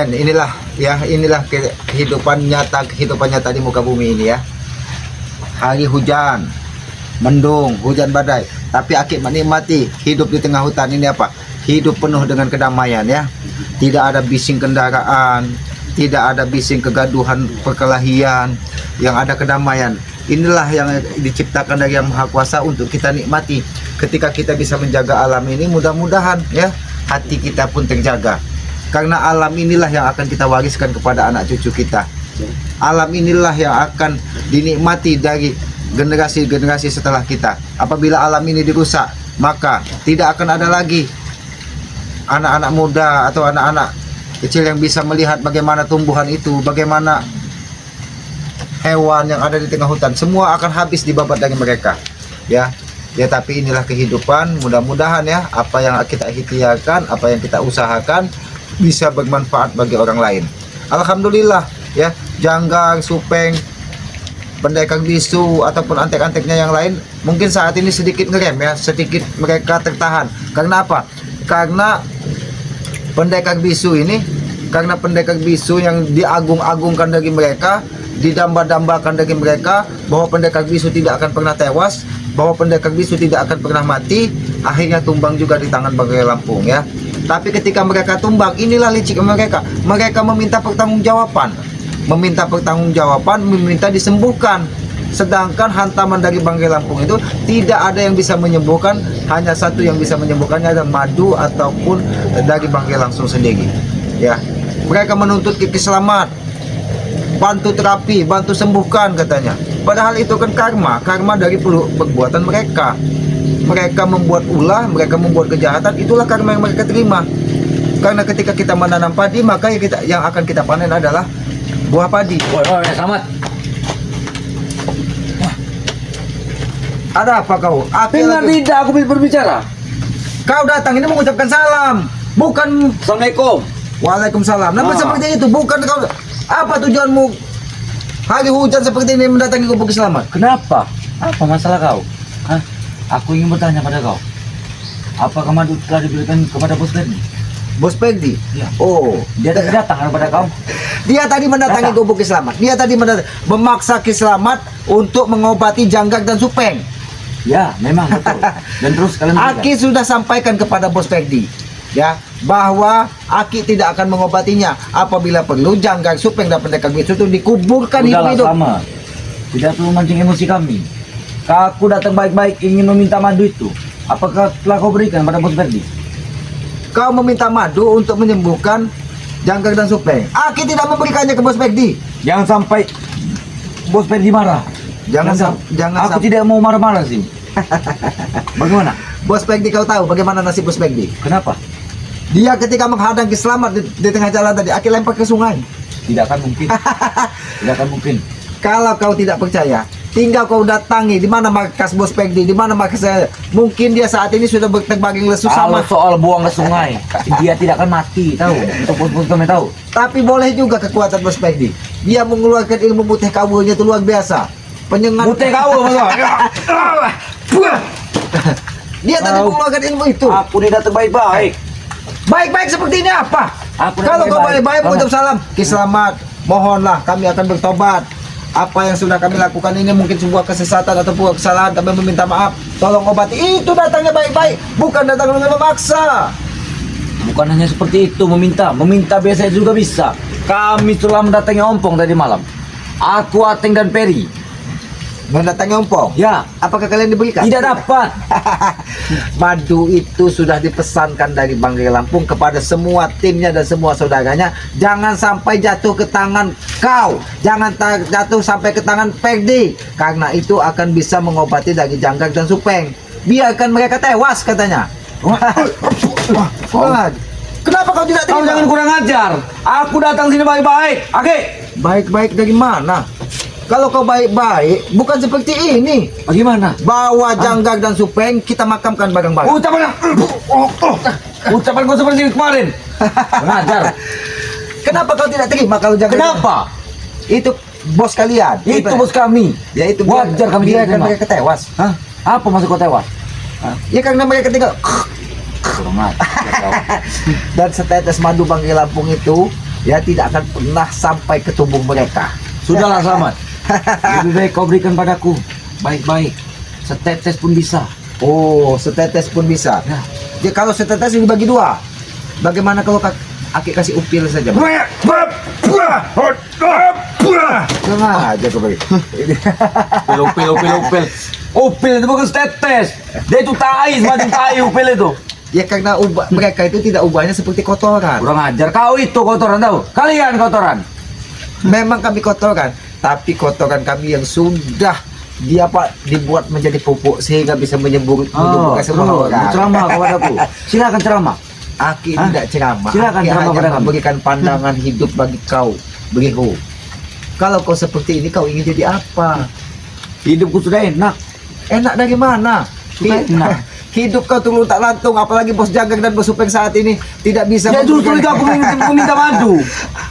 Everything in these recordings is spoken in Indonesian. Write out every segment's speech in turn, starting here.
Dan inilah kehidupan nyata di muka bumi ini ya. Hari hujan, mendung, hujan badai, tapi Akik menikmati hidup di tengah hutan ini apa? Hidup penuh dengan kedamaian ya. Tidak ada bising kendaraan, tidak ada bising kegaduhan perkelahian, yang ada kedamaian. Inilah yang diciptakan dari Yang Maha Kuasa untuk kita nikmati. Ketika kita bisa menjaga alam ini, mudah-mudahan ya hati kita pun terjaga. Karena alam inilah yang akan kita wariskan kepada anak cucu kita. Alam inilah yang akan dinikmati dari generasi-generasi setelah kita. Apabila alam ini dirusak, maka tidak akan ada lagi anak-anak muda atau anak-anak kecil yang bisa melihat bagaimana tumbuhan itu, bagaimana hewan yang ada di tengah hutan. Semua akan habis dibabat dari mereka. Ya, tapi inilah kehidupan. Mudah-mudahan ya apa yang kita ikhtiarkan, apa yang kita usahakan bisa bermanfaat bagi orang lain. Alhamdulillah ya, janggang, supeng, pendekar bisu ataupun antek-anteknya yang lain mungkin saat ini sedikit ngerem ya, sedikit mereka tertahan. Karena apa? Karena pendekar bisu ini, karena pendekar bisu yang diagung-agungkan dari mereka, didamba-dambakan dari mereka, bahwa pendekar bisu tidak akan pernah tewas, bahwa pendekar bisu tidak akan pernah mati, akhirnya tumbang juga di tangan Banggai Lampung ya. Tapi ketika mereka tumbang, inilah licik mereka. Mereka meminta pertanggungjawaban, meminta disembuhkan. Sedangkan hantaman dari Banggai Lampung itu tidak ada yang bisa menyembuhkan, hanya satu yang bisa menyembuhkannya adalah madu ataupun dari Banggai langsung sendiri. Ya, mereka menuntut Kiki Selamat, bantu terapi, bantu sembuhkan katanya. Padahal itu kan karma dari perbuatan mereka. Mereka membuat ulah, mereka membuat kejahatan, itulah karma yang mereka terima. Karena ketika kita menanam padi, maka yang akan kita panen adalah buah padi. Selamat. Ada apa kau? Dengar tidak aku berbicara. Kau datang ini mengucapkan salam, bukan. Assalamualaikum. Waalaikumsalam. Namun seperti itu, bukan kau. Apa tujuanmu hari hujan seperti ini mendatangi Gubuk Selamat? Kenapa? Apa masalah kau? Hah? Aku ingin bertanya pada kau. Apakah madu telah diberikan kepada Bos Ferdi? Bos Ferdi? Ya. Oh, Dia tadi datang kepada kau. dia tadi mendatangi Gubuk Selamat. Dia tadi memaksa Ki Selamat untuk mengobati Janggak dan Supeng. Ya, memang betul. Dan terus kalian Aki sudah sampaikan kepada Bos Ferdi ya, bahwa Aki tidak akan mengobatinya. Apabila perlu Janggak, Supeng dan pendekar bisu itu dikuburkan hidup-hidup. Sama. Tidak perlu mancing emosi kami. Aku datang baik-baik ingin meminta madu itu. Apakah telah kau berikan pada Bos Ferdi? Kau meminta madu untuk menyembuhkan Janggak dan Supeng. Aki tidak memberikannya ke Bos Ferdi. Jangan sampai Bos Ferdi marah. Jangan Aku tidak mau marah-marah sih. Bagaimana? Bos Ferdi, kau tahu bagaimana nasib Bos Ferdi? Kenapa? Dia ketika menghadang Ki Selamat di tengah jalan tadi, Aki lempar ke sungai. Tidak akan mungkin. Tidak akan mungkin. Kalau kau tidak percaya, tinggal kau datangi di mana markas Bos Ferdi, di mana markas saya. Mungkin dia saat ini sudah terbaring lesu Kalau sama. soal buang ke sungai, dia tidak akan mati, tahu? Untuk bos-bos kami tahu. Tapi boleh juga kekuatan Bos Ferdi. Dia mengeluarkan ilmu mutih kawulnya itu luar biasa. Penyengat. Mutih kau, Dia tadi mengeluarkan ilmu itu. Aku tidak terbaik-baik. Baik-baik seperti ini apa? Aku Kalau kau baik-baik Banget. mengucap salam, Ki Selamat, mohonlah kami akan bertobat. Apa yang sudah kami lakukan ini mungkin sebuah kesesatan atau sebuah kesalahan, kami meminta maaf. Tolong obati. Itu datangnya baik-baik, bukan datang dengan memaksa. Bukan hanya seperti itu meminta biasa juga bisa. Kami telah mendatangi Ompong tadi malam. Aku, Ateng dan Peri. Mendatangi Ompong. Ya, Apakah kalian diberikan? tidak dapat. Madu itu sudah dipesankan dari Banggai Lampung kepada semua timnya dan semua saudaranya. Jangan sampai jatuh ke tangan kau. Jangan jatuh sampai ke tangan Ferdi. Karena itu akan bisa mengobati dari Janggak dan Supeng. Biarkan mereka tewas katanya. Wah, kenapa kau tidak Kau terima? jangan kurang ajar. Aku datang sini baik-baik. Oke. Baik-baik dari mana? Kalau kau baik-baik, bukan seperti ini. Bagaimana? Bawa Janggak dan Supeng, kita makamkan bareng-bareng. Ucapan kau seperti kemarin. Mengajar. Kenapa kau tidak terima kalau Janggak? Kenapa? Itu bos kalian. Itu bos kami. Ya itu Wajar kami tidak biarkan terima. mereka tewas. Hah? Apa maksud kau tewas? Hah? Ya karena mereka tinggal Kurang ajar. dan setetes madu Banggai Lampung itu dia tidak akan pernah sampai ke tubuh mereka. Sudahlah Selamat. Lebih baik kau berikan padaku. Baik-baik. Setetes pun bisa. Oh, setetes pun bisa. Ya. Ya kalau setetes dibagi dua. Bagaimana kalau Aki kasih upil saja? Tenang aja kau bagi. Upil. Upil itu bukan setetes. Dia itu tai, semacam tai upil itu. Ya karena mereka itu tidak ubahnya seperti kotoran. Kurang ajar. Kau itu kotoran tahu. Kalian kotoran. Memang kami kotoran, tapi kotoran kami yang sudah dibuat menjadi pupuk sehingga bisa menyembuhkan semua orang. Ceramah kepadaku. Silakan ceramah. Aki Hah? tidak ceramah. Silakan Aki ceramah hanya pada kami. memberikan pandangan hidup bagi kau, Briho. Kalau kau seperti ini, kau ingin jadi apa? Hidupku sudah enak. Enak dari mana? Sudah enak. Hidup kau tulung tak lantung, apalagi bos jagang dan bos supeng saat ini tidak bisa. Ya justru itu aku meminta madu.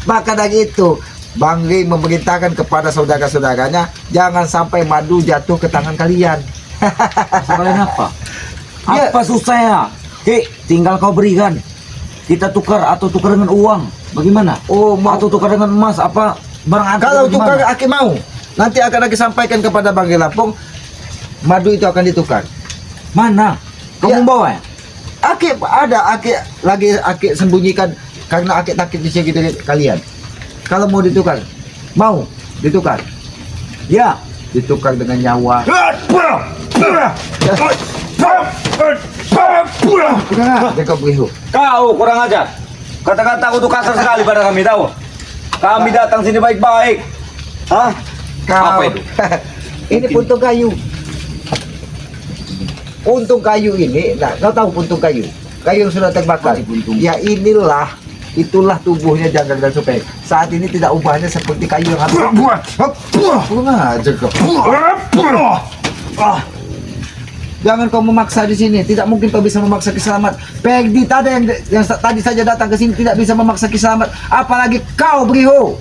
Maka dari itu, Bang Ri memerintahkan kepada saudara-saudaranya jangan sampai madu jatuh ke tangan kalian. Kalian apa? Ya. Apa susahnya? Tinggal kau berikan. Kita tukar atau tukar dengan uang. Bagaimana? Oh, mau Atau tukar dengan emas apa? Barang antik kalau atau tukar gimana? Aki mau. Nanti akan Aki sampaikan kepada Bang Ri Lampung, madu itu akan ditukar. Mana? Kau Ya. membawa ya? Aki lagi Aki sembunyikan karena Aki takut dicegik dari kalian. Kalau mau ditukar, mau ditukar, Ya. ditukar dengan nyawa. Jaga Briho. Kau kurang ajar. Kata-kata aku tuh kasar sekali pada kami tahu. Kami datang sini baik-baik. Hah? Apa itu? Ini puntung kayu. Puntung kayu ini, nah, kau tahu puntung kayu? Kayu yang sudah terbakar. Apa puntung? Ya itulah tubuhnya Janggar dan Supeng. Saat ini tidak ubahnya seperti kayu yang habis. Kurang ajar kau. Jangan kau memaksa di sini. Tidak mungkin kau bisa memaksa Kiselamat. Peggy tadi yang tadi saja datang ke sini tidak bisa memaksa Kiselamat. Apalagi kau, Briho.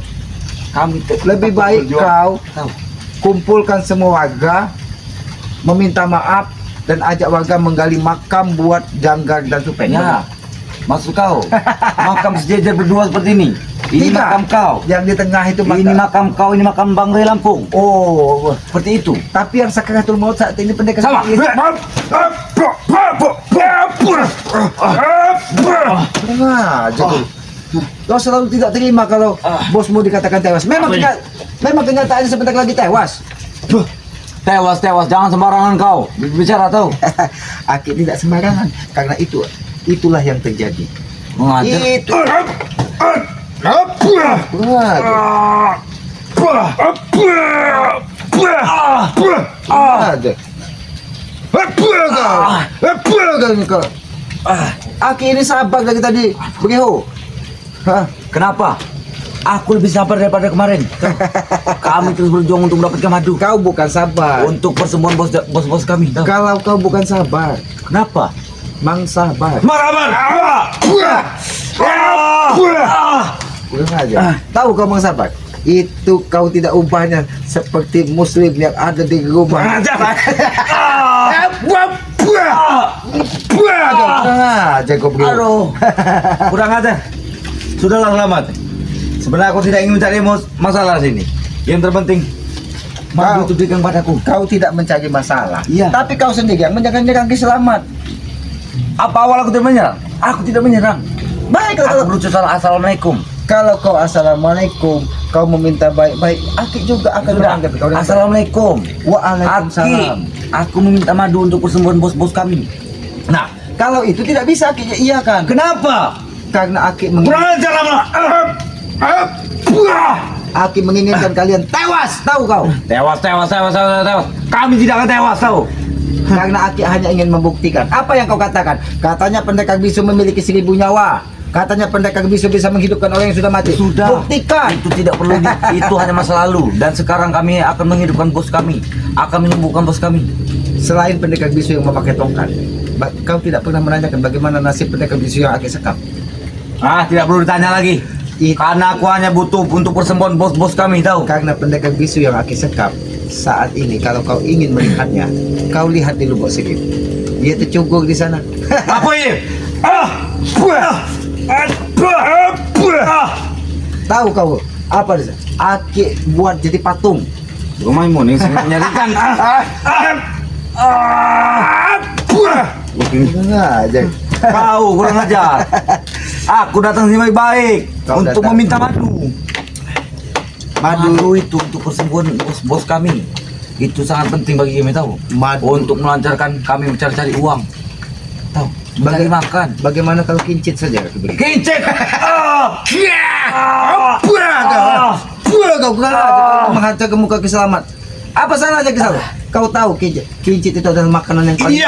Kami Lebih baik kau kumpulkan semua warga, meminta maaf dan ajak warga menggali makam buat Janggar dan Supeng. Ya. Maksud kau? Makam sejajar berdua seperti ini. Ini Tidak. makam kau. Yang di tengah itu Ini makam kau, ini makam Bang Ri Lampung. Oh, Seperti itu. tapi yang sakaratul maut saat ini pendekar Sama. Nah, jadi kau selalu tidak terima kalau bosmu dikatakan tewas. Memang kenyataannya sebentar lagi tewas. Tewas, jangan sembarangan kau bicara tahu. Aki tidak sembarangan karena itulah yang terjadi. Mengajar. Itu. Wah, ada. Kau. Aki ini sabar dari tadi, Briho. Hah? Kenapa? Aku lebih sabar daripada kemarin. Kami terus berjuang untuk mendapatkan madu. Kau bukan sabar. Untuk persembuhan bos kami. Tahu? Kalau kau bukan sabar, Kenapa? Mang sabar. Maraman. Kurang aja. Tahu kau Mang sabar? Itu kau tidak ubahnya seperti muslim yang ada di rumah. Aja kau Briho. Aduh. Kurang ajar. Sudahlah Selamat. Sebenarnya aku tidak ingin mencari masalah sini. Yang terpenting madu itu berikan padaku. Kau tidak mencari masalah. Iya. Tapi kau sendiri yang menyerang Kiselamat. Apa awal aku tidak menyerang? Aku tidak menyerang. Baik Aku berucap salah. Assalamualaikum. kalau kau assalamualaikum, kau meminta baik-baik, Aki juga akan Sudah. menganggap kau. Assalamualaikum. Waalaikumsalam. Aku meminta madu untuk persembuhan bos-bos kami. Nah, kalau itu tidak bisa Aki iya kan? Kenapa? Karena Aki ajar lama. Aki menginginkan kalian tewas, tahu kau? Tewas. Kami tidak akan tewas tahu. Karena Aki hanya ingin membuktikan. Apa yang kau katakan? Katanya pendekar bisu memiliki 1000 nyawa. Katanya pendekar bisu bisa menghidupkan orang yang sudah mati. Sudah. Buktikan. Itu tidak perlu. Itu hanya masa lalu. Dan sekarang kami akan menghidupkan bos kami. Akan menyembuhkan bos kami. Selain pendekar bisu yang memakai tongkat, kau tidak pernah menanyakan bagaimana nasib pendekar bisu yang Aki sekap. Tidak perlu ditanya lagi. Karena aku hanya butuh untuk persembuhan bos-bos kami tahu. Karena pendekar bisu yang Aki sekap saat ini, kalau kau ingin melihatnya, kau lihat di lubuk sikit. Dia tercunggur di sana. Tahu kau apa dia? Aki buat jadi patung. Rumahmu nih saya nyarikan. Kurang aja. Kau kurang ajar. Aku datang sini baik-baik Kau untuk datang. meminta madu. Madu. Madu itu untuk persembuhan bos kami. Itu sangat penting bagi kami tahu. Madu. Untuk melancarkan kami mencari-cari uang. Tahu? Bagi makan. Bagaimana kalau kincit saja aku beri? Kincit. Kau kurang aja menghancur ke muka keselamat. Apa salahnya ke sana? Kau tahu kincit itu adalah makanan yang paling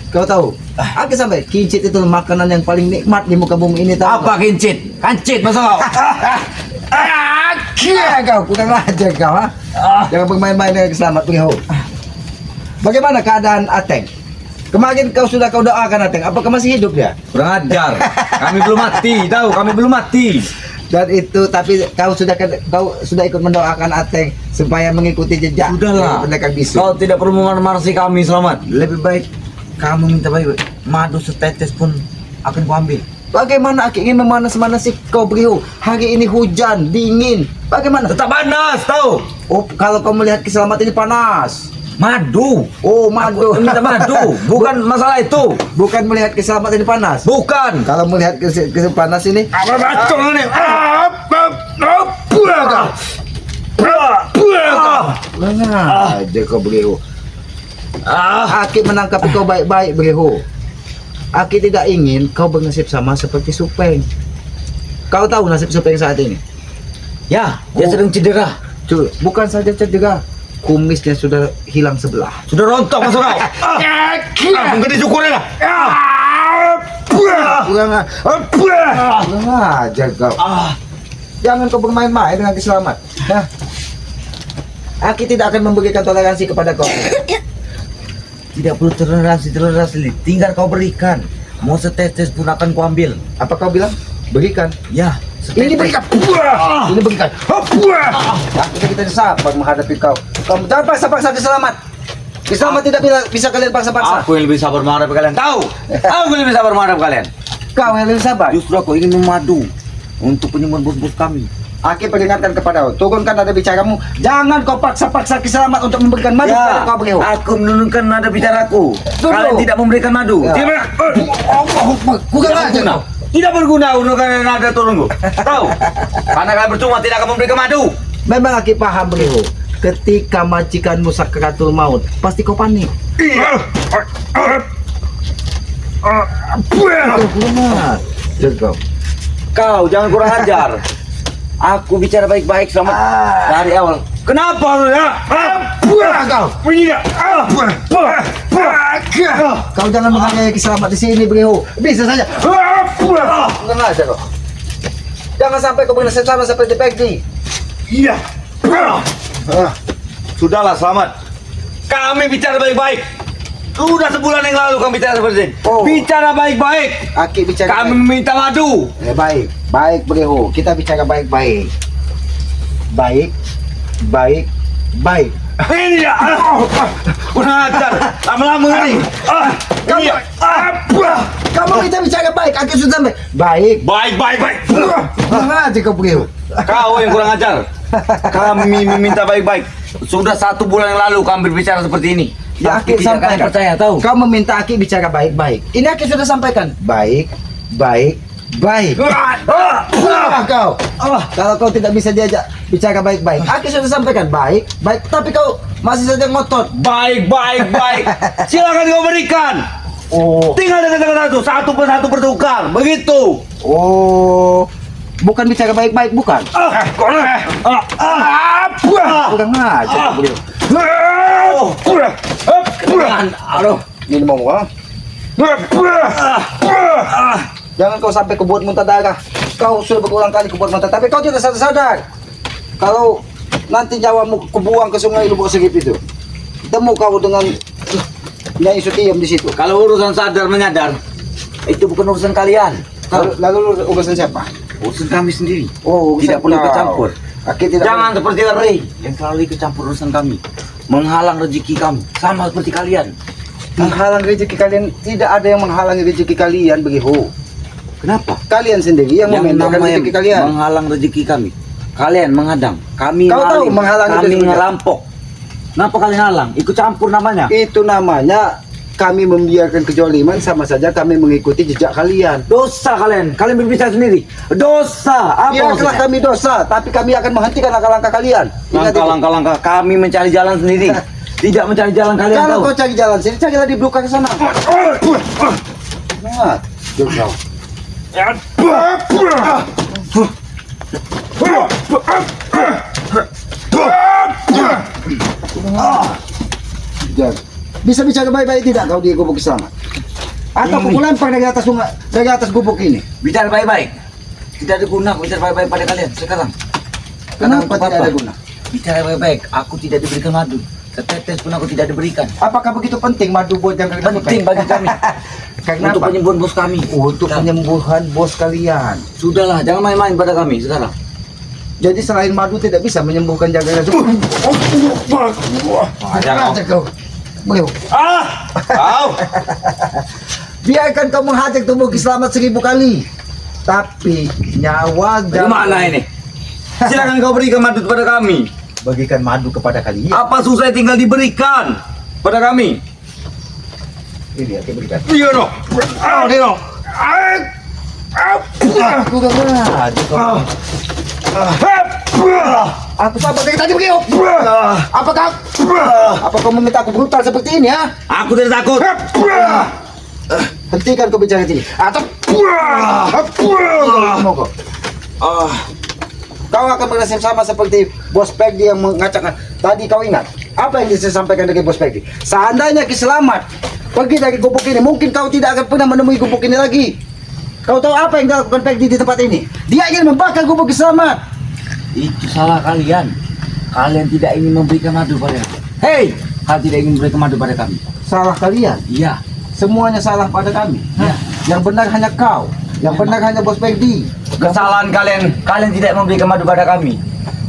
Kau tahu? Aku sampai kincit itu makanan yang paling nikmat di muka bumi ini tahu. Apa kincit? Kancit masa kau? Kau kurang ajar kau ha? Jangan bermain-main dengan keselamat beliau. Bagaimana keadaan Ateng? Kemarin kau doakan Ateng. Apakah masih hidup dia? Kurang ajar. Kami belum mati, tahu? Kami belum mati. Dan itu tapi kau sudah ikut mendoakan Ateng supaya mengikuti jejak Sudahlah. pendekar bisu. Kau tidak perlu memarasi kami, Selamat. Lebih baik kamu minta baik-baik. Madu setetes pun akan kuambil. Bagaimana aku ingin memanas-manasi kau beliau? Hari ini hujan, dingin. Bagaimana? Tetap panas, tahu? Oh, kalau kau melihat keselamatan ini panas. Madu. Oh, madu. Aku minta madu. Bukan masalah itu. Bukan melihat keselamatan ini panas. Bukan. Kalau melihat panas ini, Apa bacong ini? mana aja kau beliau. Aki menangkap kau baik-baik beliau. Aki tidak ingin kau bernasib sama seperti Supeng. Kau tahu nasib Supeng saat ini? Ya, dia Oh. sedang cedera. Bukan saja cedera, kumisnya sudah hilang sebelah. Sudah rontok masuk kau. Mungkin dicukurin lah. Kurang ajar kau. Jangan kau bermain-main dengan keselamat. Nah, Aki tidak akan memberikan toleransi kepada kau. Tidak perlu toleransi. Tinggal kau berikan. Mau setetes pun akan kuambil. Apa kau bilang? Berikan. Ya, Ini berikan. Ini berikan. Kita sabar menghadapi kau. Kamu jangan paksa-paksa keselamat. Keselamat tidak bisa kalian paksa-paksa. Aku yang lebih sabar menghadapi kalian. Tahu? Aku yang lebih sabar menghadapi kalian. Kau yang lebih sabar. Justru aku ingin memadu untuk penyembuhan bos-bos kami. Aki peringatkan kepada kau, turunkan nada bicaramu. Jangan kau paksa-paksa keselamat untuk memberikan madu kepada kau beliau. aku menurunkan nada bicaraku. Tunggu. Kalian tidak memberikan madu. Ya. Kurang ajar kau. Tidak berguna menurunkan nada turunku. Tahu? Karena kalian percuma tidak akan memberikan madu. Memang Aki paham beliau. Ketika majikanmu sakaratul maut, pasti kau panik. Kurang ajar kau. Kau jangan kurang ajar. Aku bicara baik-baik selama dari awal. Kenapa lu ya? Kau. Kau jangan menganiaya keselamat di sini beliau. Bisa saja. Kurang ajar kau. Jangan sampai kau bernasib sama seperti Peggy. Iya. Sudahlah, Selamat. Kami bicara baik-baik. Sudah sebulan yang lalu kami bicara seperti ini. Oh. Bicara baik-baik. Aki bicara. Kami meminta madu. Baik, baik beliau. Kita bicara baik-baik. Baik, baik, baik. Ini ya. Kurang ajar. Lama-lama ini. Kamu kita bicara baik. Aki sudah sampai. Baik. Baik. Kurang aja kau beliau. Kau yang kurang ajar. Kami meminta baik-baik. Sudah 1 bulan yang lalu kami berbicara seperti ini. Ya, Tapi Aki tidak kalian sampaikan. percaya, tahu? Kau meminta Aki bicara baik-baik. Ini Aki sudah sampaikan. Baik, baik, baik. Kau. Kalau kau tidak bisa diajak bicara baik-baik, Aki sudah sampaikan baik, baik. Tapi kau masih saja ngotot. Baik. Silakan kau berikan. Oh, Tinggal dengan satu persatu bertukar. Begitu. oh. Bukan bicara baik-baik, bukan? Kurang aja beliau. Aduh. Ini mau apa? Jangan kau sampai kebuat muntah darah. Kau sudah berulang kali kebuat muntah, tapi kau tidak sadar. Kalau nanti nyawamu kebuang ke sungai Lubuk Segip itu, temu kau dengan Nyai Sutiem di situ. Kalau urusan sadar menyadar, itu bukan urusan kalian. Lalu urusan siapa? Urusan kami sendiri. Oh, Tidak urusan perlu kau. ikut campur. Aki tidak Jangan seperti Ray yang selalu ikut campur urusan kami, menghalang rezeki kami, sama seperti kalian. menghalang rezeki kalian. Tidak ada yang menghalangi rezeki kalian begitu. Kenapa? Kalian sendiri yang memendekkan namanya rezeki kalian. menghalang rezeki kami. Kalian menghadang, kami Kau tahu maling, menghalangi kami rezekinya? ngerampok. Kenapa kalian halang? Ikut campur namanya. Itu namanya kami membiarkan kezaliman, sama saja kami mengikuti jejak kalian. Dosa kalian. Kalian berbicara sendiri. Dosa. Apa Biarlah maksudnya? kami dosa, tapi kami akan menghentikan langkah-langkah kalian. Ingat itu. Langkah-langkah kami mencari jalan sendiri. Tidak mencari jalan kalian Kalau tahu. kau cari jalan sini, carilah di belakang sana. Semangat. Jom kau. Jangan. Bisa bicara baik-baik tidak kau di gubuk selamat? Atau Ini. pukul lempar dari atas sungai, dari atas gubuk ini? Bicara baik-baik. Tidak ada guna bicara baik-baik pada kalian sekarang. Kenapa Karena tidak ada guna? Bicara baik-baik. Aku tidak diberikan madu. Setetes pun aku tidak diberikan. Apakah begitu penting madu buat yang kalian Penting bagi kami. Karena Untuk apa? penyembuhan bos kami. Untuk Nah, penyembuhan bos kalian. Sudahlah, jangan main-main pada kami sekarang. Jadi selain madu tidak bisa menyembuhkan jaga Ajar kau. Beliau. Kau. Biarkan kau menghajar tubuh selamat 1000 kali. Tapi nyawa Bagaimana ini? Silakan kau berikan madu kepada kami. Bagikan madu kepada kalian. Apa susah tinggal diberikan pada kami? Ini aku berikan. Iya dong. Iya dong. Aku gak maju kau. Aku sabar dari tadi beliau. Apakah kau meminta aku brutal seperti ini ya? Aku tidak takut. Hentikan kau bicara sini. Atau mau kau. Kau akan bernasib sama seperti Bos Peggy yang mengacak. Tadi kau ingat apa yang disampaikan dari Bos Peggy? Seandainya Ki Selamat pergi dari gubuk ini, mungkin kau tidak akan pernah menemui gubuk ini lagi. Kau tahu apa yang dilakukan Peggy di tempat ini? Dia ingin membakar gubuk Ki Selamat. Itu salah kalian. Kalian tidak ingin memberikan madu pada kami. Hei, kalian tidak ingin memberikan madu pada kami. Salah kalian. Iya. Semuanya salah pada kami. Ya. Yang benar hanya kau. Yang benar hanya Bos Peggy. Kesalahan kalian. Kalian tidak memberikan madu pada kami.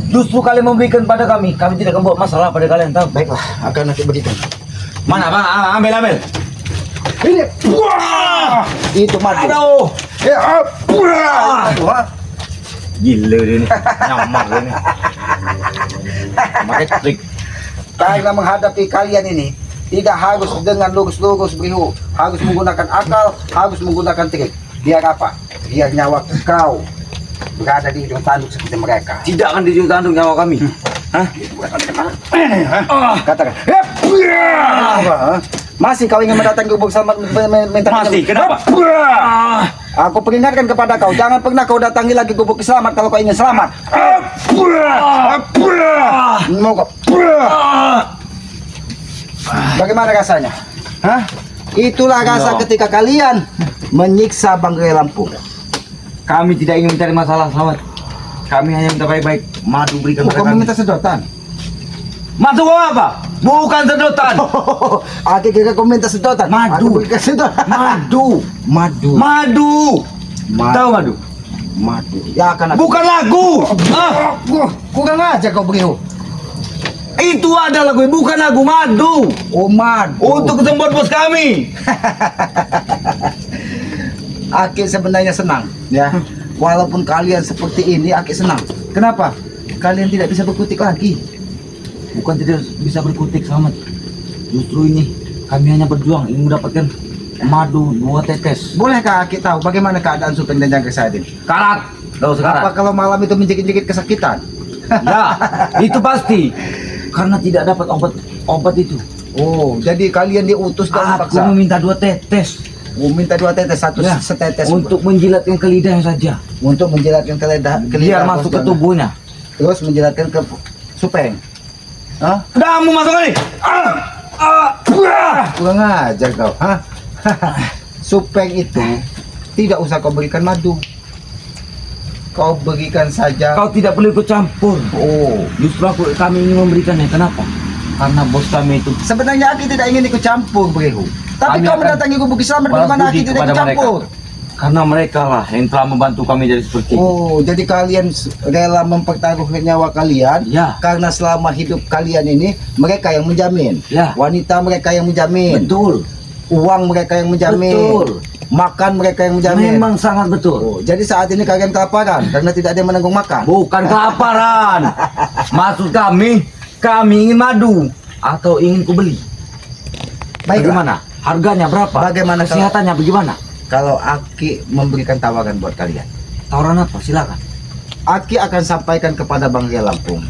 Justru kalian memberikan pada kami. Kami tidak akan buat masalah pada kalian, tahu? Baiklah, akan nanti begitu. Mana bang? Ambil. Ini. Itu madu. Aduh. Aduh, ha? Gila dia nih. Nyamar dia nih. Pakai trik. Karena menghadapi kalian ini tidak harus dengan lurus-lurus berihu, harus menggunakan akal, harus menggunakan trik. Biar apa? Biar nyawa kau berada di ujung tanduk seperti mereka. Tidak akan dijunjung tanduk nyawa kami. Hah? Katakan. Apa, ha? Masih kau ingin mendatangi gubuk selamat minta Masih, kenapa? Aku peringatkan kepada kau, jangan pernah kau datangi lagi gubuk selamat kalau kau ingin selamat. Mau kau? Bagaimana rasanya? Hah? Itulah rasa No. ketika kalian menyiksa Banggai Lampung. Kami tidak ingin mencari masalah, selamat. Kami hanya minta baik-baik. Madu berikan Kau pada kami. meminta sedotan. Madu apa? Bukan sedotan. Aku kira kau minta sedotan. Madu. Aku berikan sedotan. Madu. Madu. Madu. Madu. Tahu madu? Madu. Ya akan aku. Bukan lagu. Kurang aja kau berihu. Itu ada lagu, bukan lagu madu. Oh madu. Untuk kesembuhan bos kami. Aki sebenarnya senang, ya. Walaupun kalian seperti ini, Aki senang. Kenapa? Kalian tidak bisa berkutik lagi. Bukan tidak bisa berkutik, selamat. Justru ini kami hanya berjuang ingin mendapatkan madu 2 tetes. Bolehkah Aki tahu bagaimana keadaan Supeng dan Jangkrik saat ini? Karat. Tahu sekarang? Apa kalau malam itu menjikit-jikit kesakitan? Ya, itu pasti. Karena tidak dapat obat itu. Oh, jadi kalian diutus dan Aku dipaksa. meminta 2 tetes. Minta 2 tetes, satu Ya, setetes untuk menjilatkan ke lidahnya saja. untuk menjelaskan ke lidah, Biar masuk ke tubuhnya. terus menjelaskan ke Supeng. Hah? Kamu masuk kali. Kurang ajar kau, hah? Supeng itu tidak usah kau berikan madu. Kau berikan saja. Kau tidak perlu ikut campur. Oh, Justru kami ingin memberikannya. Kenapa? Karena bos kami itu sebenarnya Aki tidak ingin ikut campur, Berihu. Tapi Kami kau akan mendatangi gubuk Islam, balas bagaimana budi Aki tidak ikut kepada mereka. campur? Karena mereka lah yang telah membantu kami jadi seperti ini. Oh, jadi kalian rela mempertaruhkan nyawa kalian Ya. karena selama hidup kalian ini mereka yang menjamin. Ya. Wanita mereka yang menjamin. Betul. Uang mereka yang menjamin. Betul. makan mereka yang menjamin. Memang sangat betul. Oh, jadi saat ini kalian kelaparan karena tidak ada yang menanggung makan. Bukan kelaparan. Maksud kami ingin madu atau ingin kubeli. Baiklah. Bagaimana? Harganya berapa? Bagaimana kalau- Kesehatannya bagaimana? Kalau Aki memberikan tawaran buat kalian, Tawaran apa? Silakan. Aki akan sampaikan kepada Bangga Lampung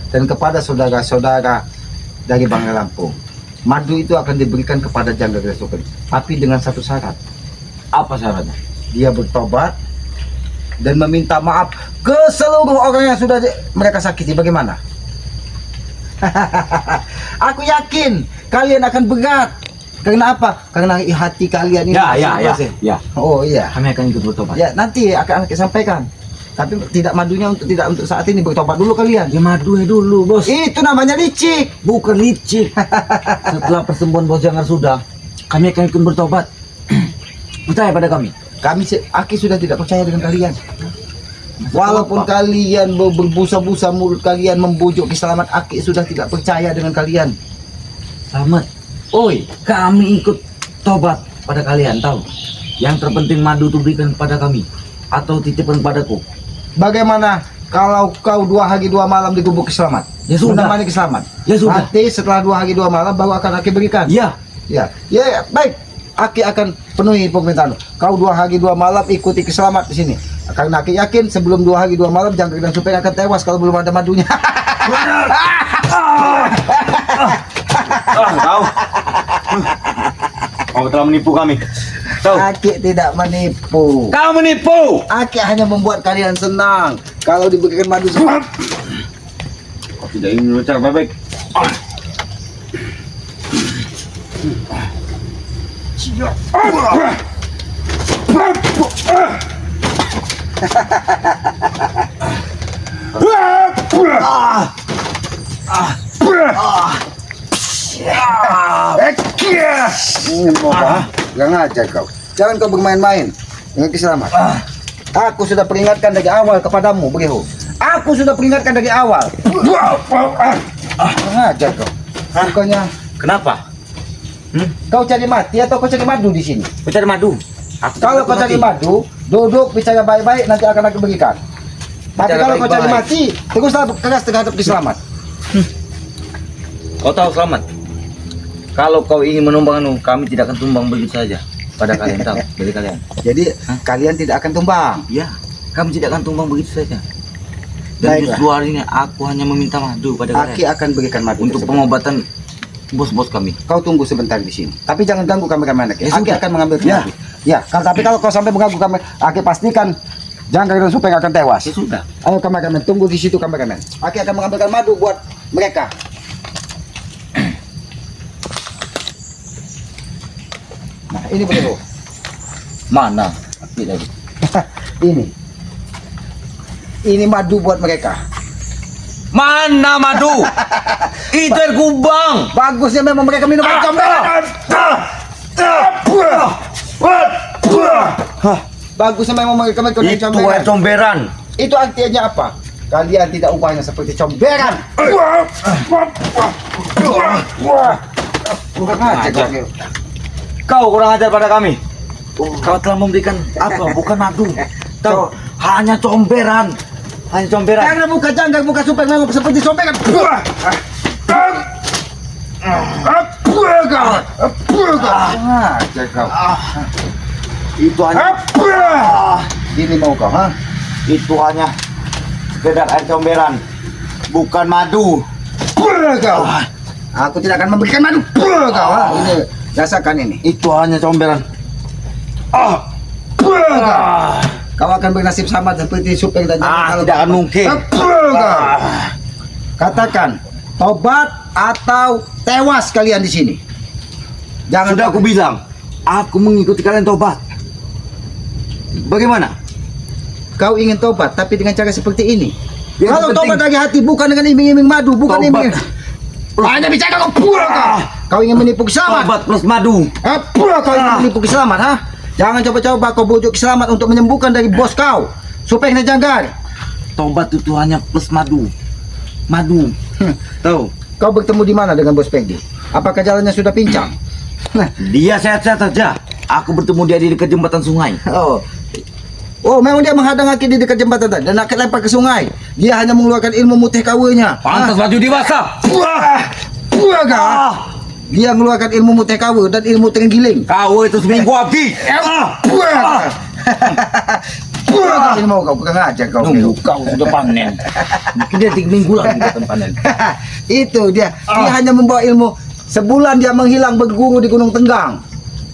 dan kepada saudara-saudara dari Bangga Lampung. Madu itu akan diberikan kepada Jangga Gede Sugeng, tapi dengan satu syarat. Apa syaratnya? Dia bertobat dan meminta maaf ke seluruh orang yang sudah mereka sakiti. Bagaimana? Aku yakin kalian akan berat. Karena apa? Karena hati kalian ini masih bersih. Ya. Oh iya. Kami akan ikut bertobat. Ya, nanti akan kita sampaikan. Tapi tidak madunya tidak untuk saat ini, bertobat dulu kalian. Ya madu dulu, Bos. Itu namanya licik. Bukan licik. Setelah persembuhan Bos Janggar sudah, kami akan ikut bertobat. Percaya pada kami. Aki sudah tidak percaya dengan kalian. Walaupun Apa? kalian berbusa-busa mulut kalian membujuk Kiselamat, Aki sudah tidak percaya dengan kalian. Selamat. Oi, kami ikut tobat pada kalian, tahu? Yang terpenting madu itu berikan pada kami atau titipkan padaku. Bagaimana kalau kau 2 hari 2 malam di gubuk Kiselamat? Ya sudah. Menemani Kiselamat. Ya sudah. Nanti setelah 2 hari 2 malam baru akan Aki berikan. Ya, Ya, baik. Aki akan penuhi permintaan. Kau 2 hari 2 malam ikuti Kiselamat di sini. Karena Aki yakin sebelum 2 hari 2 malam Jangkrik dan Supeng akan tewas kalau belum ada madunya. tahu. Kau telah menipu kami. Tahu? Aki tidak menipu. Kau menipu. Aki hanya membuat kalian senang. Kalau diberikan madu semua. Kau tidak ingin berbicara baik-baik. Gak ngajar kau. Jangan kau bermain-main dengan Kiselamat. Aku sudah peringatkan dari awal kepadamu, Begitu. Aku sudah peringatkan dari awal. Gak ngajar kau. Bukannya Kenapa? kau cari mati atau kau cari madu di sini? Kau cari madu. Aku Kalau takut kau cari mati. madu, duduk bicara baik-baik, nanti akan aku berikan. Tapi Bicara kalau kau cari baik-baik. mati, teruslah keras terhadap Kiselamat. Kau tahu Selamat? Kalau kau ingin menumbang kami tidak akan tumbang begitu saja pada kalian, tahu? Dari kalian. Jadi kalian tidak akan tumbang. Ya, kami tidak akan tumbang begitu saja. Dan Baiklah. justru hari ini aku hanya meminta madu pada Aki kalian akan berikan madu untuk tersebut. pengobatan bos-bos kami. Kau tunggu sebentar di sini. Tapi jangan ganggu kameramen Aki. Ya Aki sudah. akan mengambil Ya. madu. Ya, tapi kalau kau sampai mengganggu kameramen, Aki pastikan Jangkrik dan Supeng akan tewas. Ya sudah. Ayo kameramen, tunggu di situ kameramen. Aki akan mengambilkan madu buat mereka. Nah, ini begitu. Mana? Tidak. Ini. Ini madu buat mereka. Mana madu? Itu air kubang. Bagusnya memang mereka minum air comberan. Bagusnya memang mereka minum air Itu air comberan. comberan. Itu artinya apa? Kalian tidak upahnya seperti comberan. Bukan aja kau. Kau kurang ajar pada kami. Kau telah memberikan apa? Bukan madu. Tahu? Hanya comberan. Hanya comberan. Karena muka Jangkrik, muka Supeng memang seperti comberan. Aja kau. Itu hanya Ini mau kau, ha? itu hanya sekedar air comberan. Bukan madu. Kau. Aku tidak akan memberikan madu. Kau, ha? Ini rasakan ini. Itu hanya comberan. Kau akan bernasib sama seperti Supeng dan Jangkrik. Tidak akan mungkin. Katakan, tobat atau tewas kalian di sini. Jangan Sudah aku bilang, aku mengikuti kalian tobat. Bagaimana? kau ingin tobat tapi dengan cara seperti ini. Yang Kalau penting- tobat dari hati bukan dengan iming-iming madu, bukan Tobat. iming. Hanya bicara kau pura kau. Kau ingin menipu Kiselamat. Tobat plus madu. Pura kau ingin menipu Kiselamat, ha? Jangan coba-coba kau bujuk Kiselamat untuk menyembuhkan dari bos kau. Supeng dan Jangkrik. Tobat itu hanya plus madu. Madu. Tahu? Kau bertemu di mana dengan bos Peggy? Apakah jalannya sudah pincang? Nah, Dia sehat-sehat saja. Aku bertemu dia di dekat jembatan sungai. Oh. Oh, memang dia menghadang Aki di dekat jembatan tadi dan Aki lempar ke sungai. Dia hanya mengeluarkan ilmu mutih kawunya. Pantas baju dibasah. Wah, kau. Dia mengeluarkan ilmu mutih kawu dan ilmu tenggiling. Kau itu seminggu Aki. Wah. Wah, kau ini mau kau pegang aja kau. Nunggu kau sudah panen. Mungkin dia 3 minggu lagi datang panen. Itu dia. Dia hanya membawa ilmu. Sebulan dia menghilang berguru di Gunung Tenggang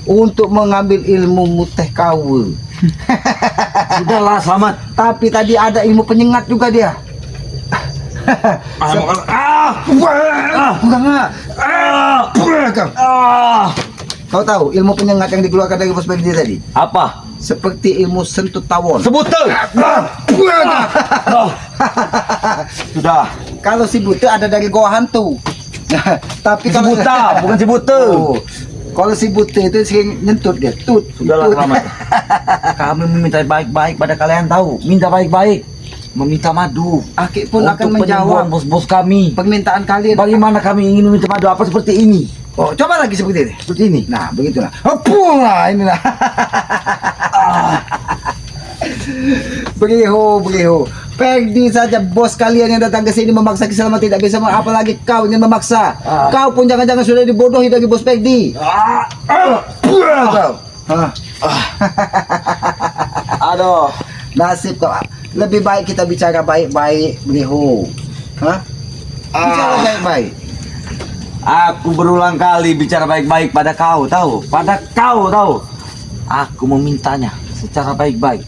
untuk mengambil ilmu mutih kawu. Sudahlah, selamat. Tapi tadi ada ilmu penyengat juga dia. Bukan nggak? Kau tahu ilmu penyengat yang dikeluarkan dari Bos Pegdi tadi? Apa? Seperti ilmu sentut tawon. Sebut tuh. Sudah. Kalau si buta ada dari goa hantu. Tapi kalau Buta, bukan si buta. Oh, kalau si buta itu sering nyentut dia. Tut. Sudahlah, tut. selamat. Kami meminta baik-baik pada kalian tahu. Minta baik-baik. Meminta madu. Aki pun Untuk akan penyembuhan menjawab bos-bos kami. permintaan kalian. Bagaimana kami ingin meminta madu apa seperti ini? Oh, coba lagi seperti ini. Seperti ini. Nah, begitulah. Apulah inilah. Beriho. Pegdi saja bos kalian yang datang ke sini memaksa Kiselamat tidak bisa, apalagi kau ingin memaksa. Kau pun jangan-jangan sudah dibodohi dari Bos Pegdi. Kau. Aduh. Nasib kau. Lebih baik kita bicara baik-baik, Beriho. Bicara baik-baik. Aku berulang kali bicara baik-baik pada kau, tahu? Pada kau, tahu? Aku memintanya secara baik-baik,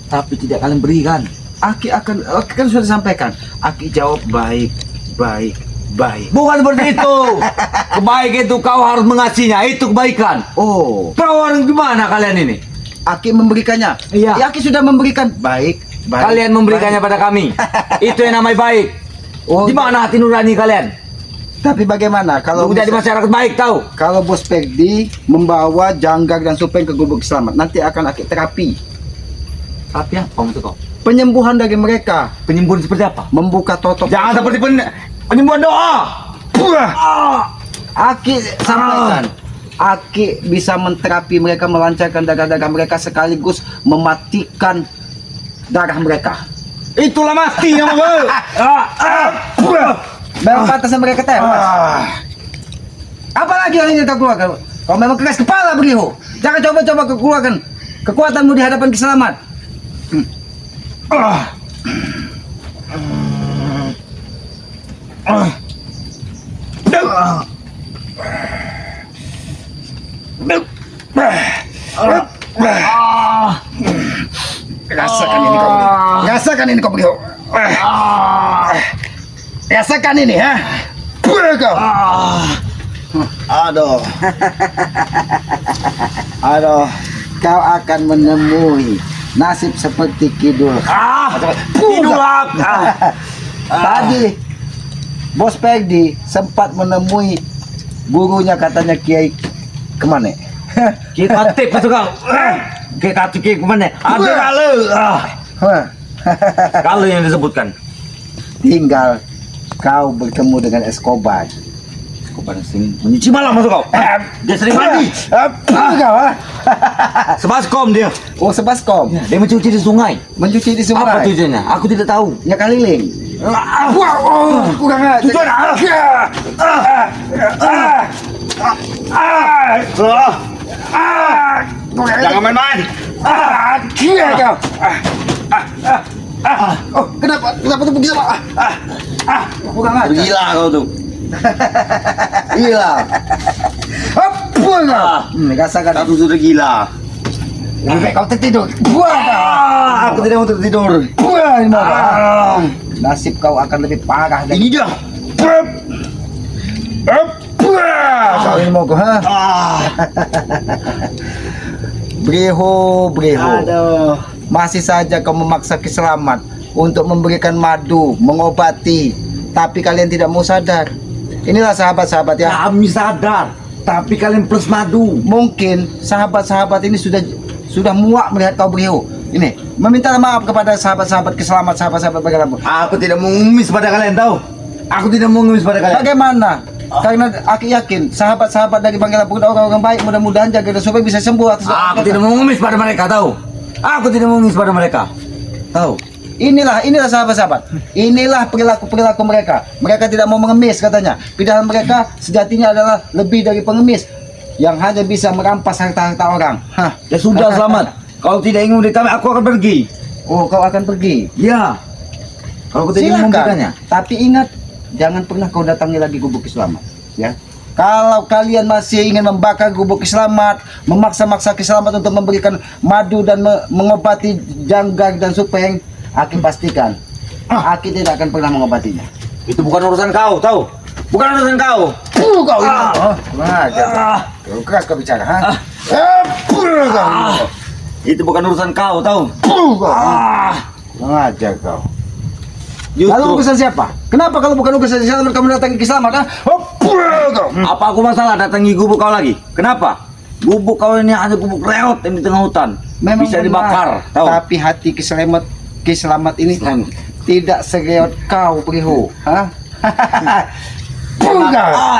tapi tidak kalian berikan. Aki kan sudah sampaikan. Aki jawab baik. Bukan seperti itu. Kebaikan itu kau harus mengasihinya, itu kebaikan. Oh, Kau orang gimana kalian ini? Aki memberikannya. Iya. Ya, Aki sudah memberikan baik. Kalian memberikannya pada kami. Itu yang namanya baik. Oh, Di mana hati nurani kalian? Tapi bagaimana kalau Udah di masyarakat baik, tahu? kalau Bos Pegdi membawa Janggar dan Supeng ke Gubuk Selamat, nanti akan Aki terapi. Tapi apa maksud kau? Penyembuhan dari mereka, Penyembuhan seperti apa? membuka totok. Jangan seperti penyembuhan doa. Aki sampaikan. Aki bisa menterapi mereka, melancarkan darah-darah mereka sekaligus mematikan darah mereka. Itulah mati yang mau. Memang pantasnya mereka tewas. Apalagi yang ingin kau keluarkan? Kau memang keras kepala, Beriho. Jangan coba-coba kau keluarkan kekuatanmu di hadapan Kiselamat. Rasakan ini kau. Rasakan ini kau, Beriho. Rasakan ini, ha? Kau. Aduh. Aduh, kau akan menemui nasib seperti Kidul. Kidulak. Tadi Bos Pegdi sempat menemui gurunya, katanya Kiai kemana? Kiai Katip itu kau. Kiai Katip Kiai kemana? Ada kalau. Kalau yang disebutkan. Tinggal kau bertemu dengan Escobar. Escobar sering menyuci malam masuk kau. Dia sering mandi. Kau, ha? Sebaskom dia. Oh, Sebaskom. Dia mencuci di sungai. Mencuci di Apa sungai. tujuannya? Aku tidak tahu. Ya kaliling. Kurang aja. Jangan main-main. Gila kau. Oh, kenapa tuh begitu, Pak? Kurang aja. Gila kau tuh. Gila. Apa kau? Rasakan. Aku sudah gila. Lebih baik kau tertidur. Buang kau. Aku tidak mau tertidur. Buang ini mau kau. Nasib kau akan lebih parah dari Ini dia. kau ini mau kau, ha? Beriho. Aduh. Masih saja kau memaksa Kiselamat untuk memberikan madu, mengobati. Tapi kalian tidak mau sadar. Inilah sahabat-sahabat ya. Kami sadar, tapi kalian plus madu. Mungkin sahabat-sahabat ini sudah muak melihat kau Beriho. Ini, meminta maaf kepada sahabat-sahabat Kiselamat, sahabat-sahabat bagaimana. Aku tidak mau ngemis pada kalian tahu. Aku tidak mau ngemis pada kalian. Bagaimana? Karena aku yakin sahabat-sahabat dari Bangka Lampung orang-orang baik, mudah-mudahan jaga dan supaya bisa sembuh atas doa Aku mereka. tidak mau mengemis pada mereka, tahu? Aku tidak mau mengemis pada mereka. Tahu? Inilah sahabat-sahabat. Inilah perilaku mereka. Mereka tidak mau mengemis katanya. Padahal mereka sejatinya adalah lebih dari pengemis yang hanya bisa merampas harta-harta orang. Hah. Ya sudah, selamat. Kalau tidak ingin memberi kami, aku akan pergi. Oh, kau akan pergi. Ya. Kalau aku tidak ingin Silakan. memberikannya. Tapi ingat, jangan pernah kau datangi lagi Gubuk Kislamat, ya. Kalau kalian masih ingin membakar Gubuk Kislamat, memaksa-maksa Kislamat untuk memberikan madu dan mengobati Janggar dan Supeng, Aki pastikan Aki tidak akan pernah mengobatinya. Itu bukan urusan kau, tahu? Bukan urusan kau. Kau ini. Ah. Kau keras kau bicara, ha? Itu bukan urusan kau, tahu? Mengajar kau. Justru, Lalu urusan siapa? Kenapa kalau bukan urusan Kislamat kamu datangi Kislamat, ha? apa aku masalah datangi gubuk kau lagi? Kenapa? Gubuk kau ini hanya gubuk reot yang di tengah hutan. Bisa benar. dibakar, tahu? Tapi hati Kislamat ini tidak segeot kau, Priho. Hah?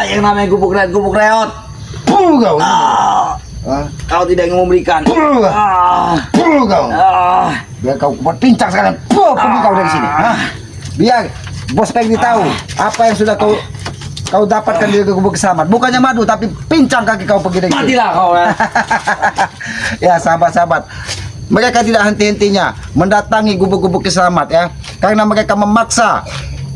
Yang namanya gubuk reot. Kau tidak ingin memberikan. Biar kau buat pincang sekarang. Pergi kau dari sini. Hah? Biar Bos Peggy tahu apa yang sudah kau dapatkan di Gubuk Kislamat. Bukannya madu, tapi pincang kaki kau pergi dari sini. Matilah kau, ya. Ya, sahabat-sahabat, mereka tidak henti-hentinya mendatangi gubuk-gubuk Kislamat, ya, karena mereka memaksa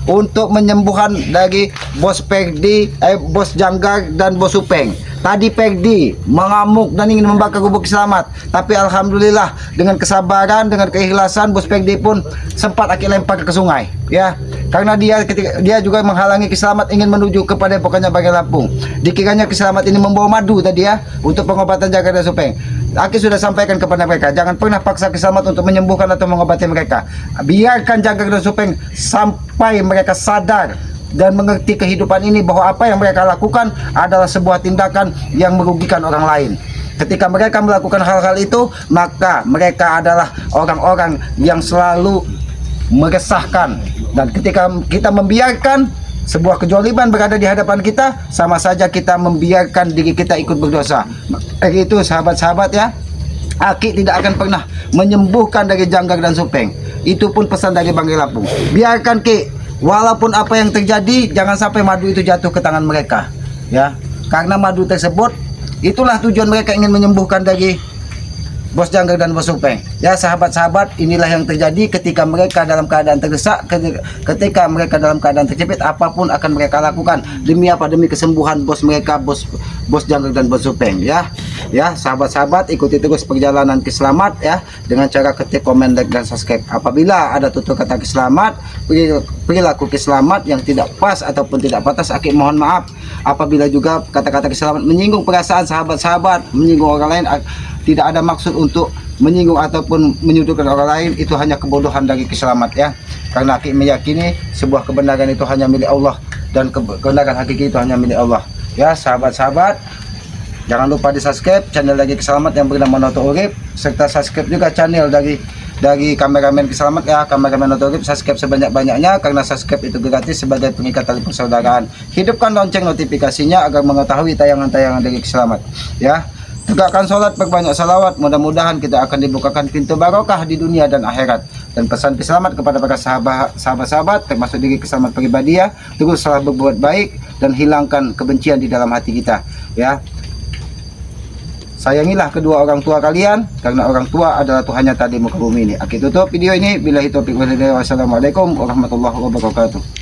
untuk menyembuhan dari Bos Peggy, Bos Janggar dan Bos Supeng. Tadi Peggy mengamuk dan ingin membakar Gubuk Kislamat, tapi alhamdulillah dengan kesabaran, dengan keikhlasan, Bos Peggy pun sempat Aki lempar ke sungai, ya, karena dia juga menghalangi Kislamat ingin menuju kepada pokoknya Bangka Lampung. Dikiranya Kislamat ini membawa madu tadi, ya, untuk pengobatan Janggar dan Supeng. Aki sudah sampaikan kepada mereka, jangan pernah paksa Kislamat untuk menyembuhkan atau mengobati mereka. Biarkan Janggar dan Supeng sampai mereka sadar dan mengerti kehidupan ini, bahwa apa yang mereka lakukan adalah sebuah tindakan yang merugikan orang lain. Ketika mereka melakukan hal-hal itu, maka mereka adalah orang-orang yang selalu meresahkan. Dan ketika kita membiarkan sebuah kejoliman berada di hadapan kita, sama saja kita membiarkan diri kita ikut berdosa. Itu sahabat-sahabat, ya, Aki tidak akan pernah menyembuhkan dari Janggar dan Supeng. Itu pun pesan dari Bangka Lampung. Biarkan, Ki, walaupun apa yang terjadi, jangan sampai madu itu jatuh ke tangan mereka, ya, karena madu tersebut itulah tujuan mereka ingin menyembuhkan dari Bos Janggar dan Bos Supeng. Ya, sahabat-sahabat, inilah yang terjadi ketika mereka dalam keadaan terdesak, ketika mereka dalam keadaan terjepit, apapun akan mereka lakukan. Demi apa? Demi kesembuhan bos mereka, Bos Janggar dan Bos Supeng, ya. Ya, sahabat-sahabat, ikuti terus perjalanan Kislamat, ya, dengan cara ketik, komen, like, dan subscribe. Apabila ada tutur kata Kislamat, perilaku Kislamat yang tidak pas ataupun tidak pantas, Aki mohon maaf. Apabila juga kata-kata Kislamat menyinggung perasaan sahabat-sahabat, menyinggung orang lain, tidak ada maksud untuk menyinggung ataupun menyudutkan orang lain. Itu hanya kebodohan dari Kislamat, ya, karena Aki meyakini sebuah kebenaran itu hanya milik Allah, dan kebenaran hakiki itu hanya milik Allah. Ya, sahabat-sahabat, jangan lupa di subscribe channel dari Kislamat yang bernama Noto Urip, serta subscribe juga channel dari kameramen Kislamat, ya, kameramen Noto Urip. Subscribe sebanyak-banyaknya, karena subscribe itu gratis sebagai pengikat tali persaudaraan. Hidupkan lonceng notifikasinya agar mengetahui tayangan-tayangan dari Kislamat, ya. Tegakkan sholat, perbanyak salawat, mudah-mudahan kita akan dibukakan pintu barokah di dunia dan akhirat. Dan pesan Kislamat kepada para sahabat-sahabat, termasuk diri Kislamat pribadi, ya, teruslah berbuat baik dan hilangkan kebencian di dalam hati kita, ya. Sayangilah kedua orang tua kalian, karena orang tua adalah Tuhannya tadi muka bumi ini. Aki tutup video ini. Billahi taufiq wal hidayah. Wassalamualaikum warahmatullahi wabarakatuh.